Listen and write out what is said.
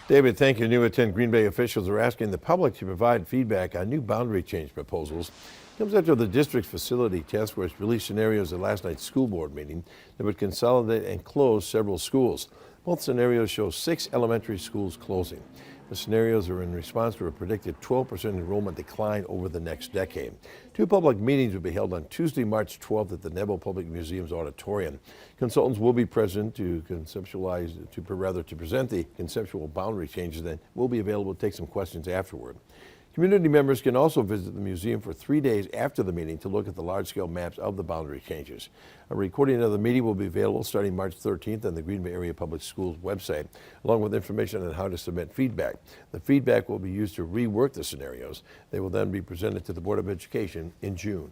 David, thank you. New at 10 Green Bay officials are asking the public to provide feedback on new boundary change proposals. It comes after the district's facility task force released scenarios at last night's school board meeting that would consolidate and close several schools. Both scenarios show 6 elementary schools closing. The scenarios are in response to a predicted 12% enrollment decline over the next decade. 2 public meetings will be held on Tuesday, March 12th at the Nebo Public Museum's auditorium. Consultants will be present to present the conceptual boundary changes and will be available to take some questions afterward. Community members can also visit the museum for 3 days after the meeting to look at the large-scale maps of the boundary changes. A recording of the meeting will be available starting March 13th on the Green Bay Area Public Schools website, along with information on how to submit feedback. The feedback will be used to rework the scenarios. They will then be presented to the Board of Education in June.